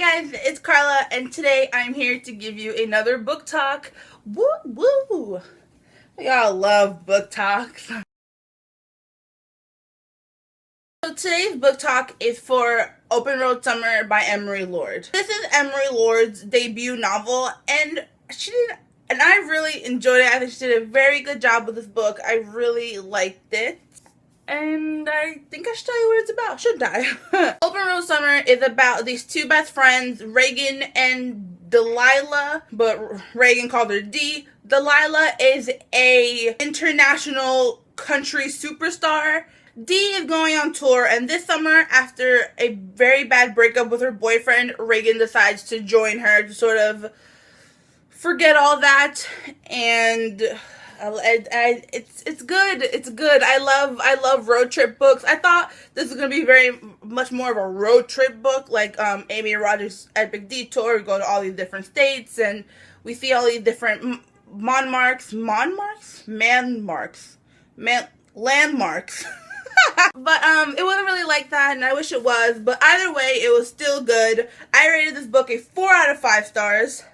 guys, it's Carla, and today I'm here to give you another book talk. Woo woo! We all love book talks. So today's book talk is for Open Road Summer by Emery Lord. This is Emery Lord's debut novel, and I really enjoyed it. I think she did a very good job with this book. I really liked it. And I think I should tell you what it's about, shouldn't I? Open Road Summer is about these two best friends, Reagan and Delilah, but Reagan called her D. Delilah is a international country superstar. D is going on tour, and this summer, after a very bad breakup with her boyfriend, Reagan decides to join her to sort of forget all that, and it's good. It's good. I love road trip books. I thought this was gonna be very much more of a road trip book, like Amy and Roger's Epic Detour. We go to all these different states, and we see all these different landmarks. But it wasn't really like that, and I wish it was. But either way, it was still good. I rated this book a 4 out of 5 stars.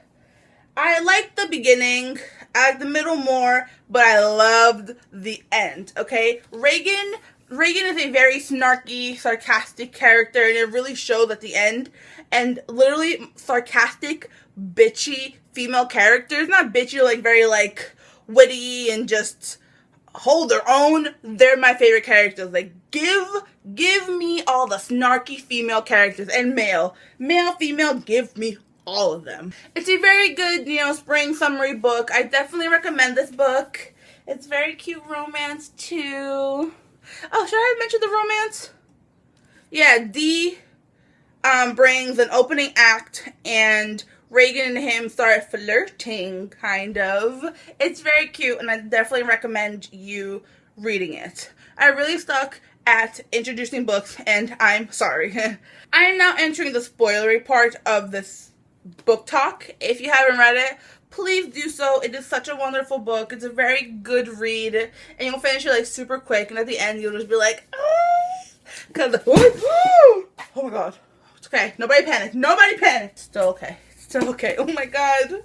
I liked the beginning, I liked the middle more, but I loved the end, okay? Reagan is a very snarky, sarcastic character, and it really shows at the end. And literally, sarcastic, bitchy female characters, not bitchy, like very like witty and just hold their own, they're my favorite characters. Like, give me all the snarky female characters, and male, female, give me all of them. It's a very good, spring summery book. I definitely recommend this book. It's very cute romance too. Oh, should I mention the romance? Yeah, Dee brings an opening act, and Reagan and him start flirting, kind of. It's very cute, and I definitely recommend you reading it. I really stuck at introducing books, and I'm sorry. I am now entering the spoilery part of this book talk. If you haven't read it, please do so. It is such a wonderful book. It's a very good read, and you'll finish it like super quick, and at the end you'll just be like, because oh my god, it's okay, nobody panic, still okay, oh my god.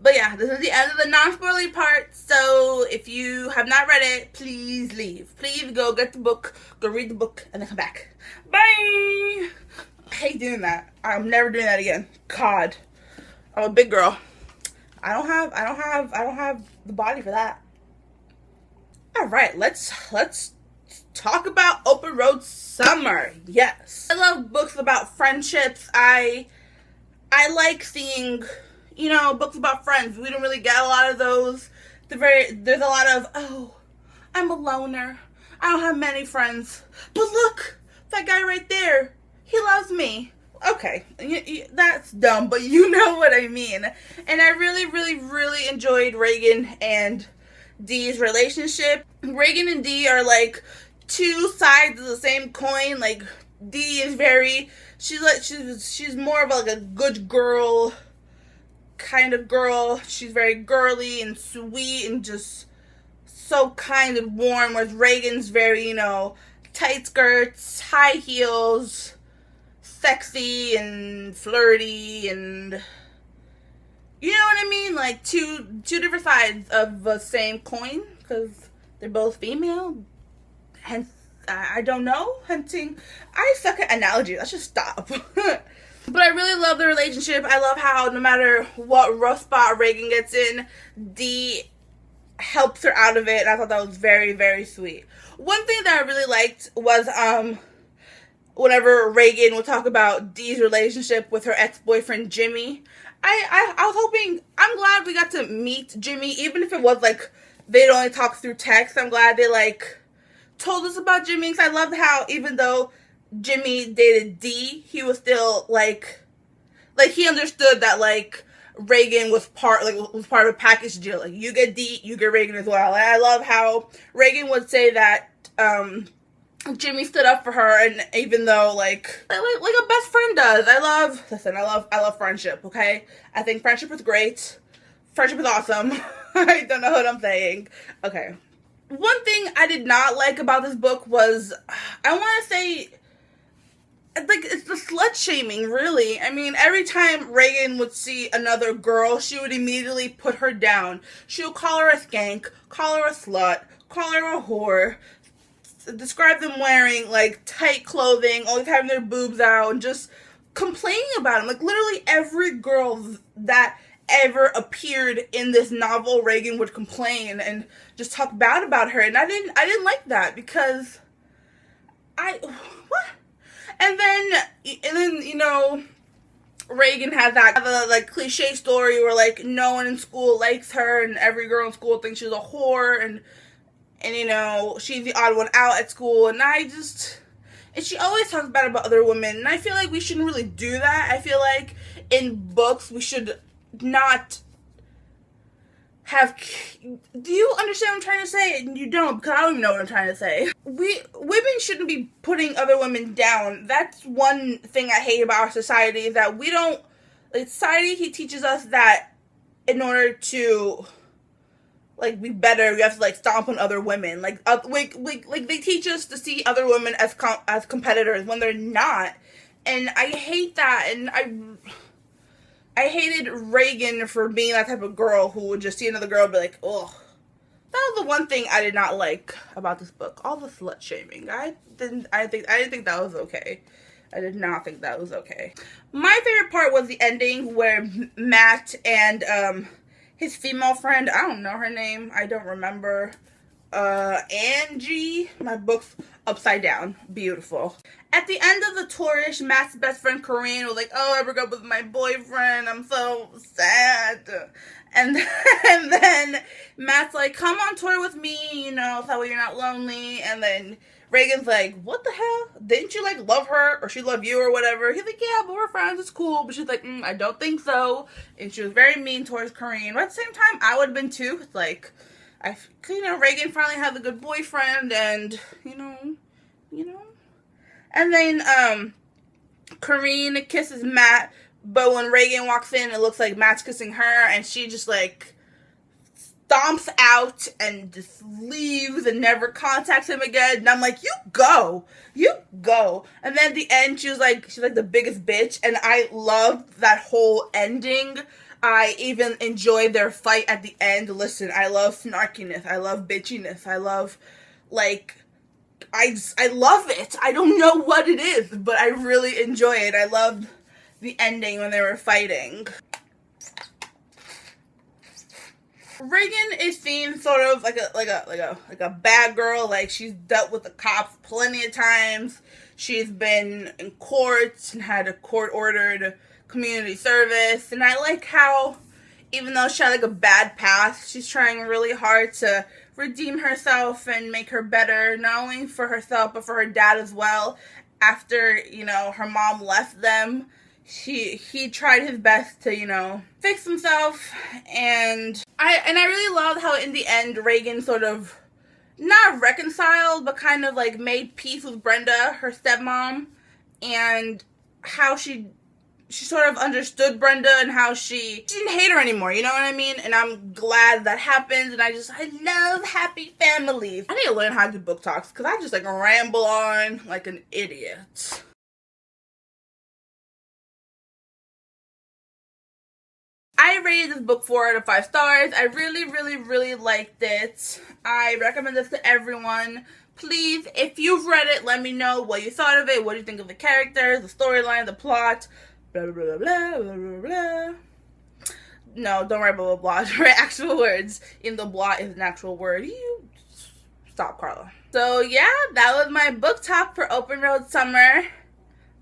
But yeah, this is the end of the non-spoilery part, so if you have not read it, please leave. Please go get the book, go read the book, and then come back. Bye! I hate doing that. I'm never doing that again. God. I'm a big girl. I don't have the body for that. Alright, let's talk about Open Road Summer. Yes. I love books about friendships. I like seeing, books about friends. We don't really get a lot of those. There's a lot of, oh, I'm a loner. I don't have many friends. But look, that guy right there. He loves me. Okay, that's dumb, but you know what I mean. And I really enjoyed Reagan and Dee's relationship. Reagan and Dee are like two sides of the same coin. Like, Dee is she's more of like a good girl kind of girl. She's very girly and sweet and just so kind and warm, whereas Reagan's very, tight skirts, high heels, sexy and flirty, and you know what I mean? Like two different sides of the same coin, because they're both female. Hence, I don't know. Hunting. I suck at analogies. I should stop. But I really love the relationship. I love how no matter what rough spot Reagan gets in, Dee helps her out of it. And I thought that was very, very sweet. One thing that I really liked was whenever Reagan would talk about Dee's relationship with her ex-boyfriend Jimmy, I was hoping, I'm glad we got to meet Jimmy, even if it was like they'd only talk through text. I'm glad they like told us about Jimmy, because I loved how even though Jimmy dated Dee, he was still like he understood that like Reagan was part of a package deal. Like, you get Dee, you get Reagan as well. And I love how Reagan would say that Jimmy stood up for her, and even though like a best friend does. I love friendship, okay? I think friendship is great. Friendship is awesome. I don't know what I'm saying. Okay. One thing I did not like about this book was, I want to say, like, it's the slut shaming, really. I mean, every time Reagan would see another girl, she would immediately put her down. She would call her a skank, call her a slut, call her a whore, describe them wearing, like, tight clothing, always having their boobs out, and just complaining about them. Like, literally every girl that ever appeared in this novel, Reagan would complain and just talk bad about her. And I didn't like that, because what? And then, you know, Reagan had that, like, cliche story where, like, no one in school likes her, and every girl in school thinks she's a whore, and you know, she's the odd one out at school, and she always talks bad about other women, and I feel like we shouldn't really do that. I feel like in books we should not have, do you understand what I'm trying to say? You don't, because I don't even know what I'm trying to say. Women shouldn't be putting other women down. That's one thing I hate about our society, is that we don't, like, society, he teaches us that in order to, like, be better, we have to, like, stomp on other women. Like, they teach us to see other women as competitors when they're not. And I hate that, and I hated Reagan for being that type of girl who would just see another girl and be like, oh. That was the one thing I did not like about this book. All the slut shaming. I didn't think that was okay. I did not think that was okay. My favorite part was the ending where Matt and his female friend, I don't know her name, I don't remember, Angie, my book's upside down, beautiful. At the end of the tourish, Matt's best friend Corinne was like, oh, I broke up with my boyfriend, I'm so sad. And then Matt's like, come on tour with me, you know, that way you're not lonely. And then Reagan's like, what the hell? Didn't you, like, love her, or she love you, or whatever? He's like, yeah, but we're friends, it's cool. But she's like, I don't think so. And she was very mean towards Corinne. But at the same time, I would have been too. It's like, you know, Reagan finally had a good boyfriend, and, you know. And then, Corinne kisses Matt, but when Reagan walks in, it looks like Matt's kissing her, and she just, like, stomps out and just leaves and never contacts him again. And I'm like, you go. And then at the end, she's like the biggest bitch, and I loved that whole ending. I even enjoyed their fight at the end. Listen, I love snarkiness. I love bitchiness. I love, like, I love it. I don't know what it is, but I really enjoy it. I loved the ending when they were fighting. Reagan is seen sort of like a bad girl. Like, she's dealt with the cops plenty of times. She's been in courts and had a court-ordered community service. And I like how, even though she had, like, a bad past, she's trying really hard to redeem herself and make her better, not only for herself, but for her dad as well. After, you know, her mom left them, he tried his best to, you know, fix himself. And I really loved how in the end Reagan sort of not reconciled, but kind of, like, made peace with Brenda, her stepmom, and how she sort of understood Brenda, and how she didn't hate her anymore, you know what I mean? And I'm glad that happened, and I love happy families. I need to learn how to do book talks, because I just, like, ramble on like an idiot. I rated this book 4 out of 5 stars. I really liked it. I recommend this to everyone. Please, if you've read it, let me know what you thought of it. What do you think of the characters, the storyline, the plot, blah, blah, blah, blah, blah, blah, blah. No, don't write blah, blah, blah. Write actual words. Even though blah is an actual word. You stop, Carla. So, yeah, that was my book talk for Open Road Summer.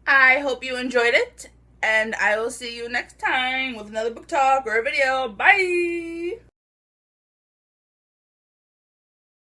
I hope you enjoyed it. And I will see you next time with another book talk or a video. Bye!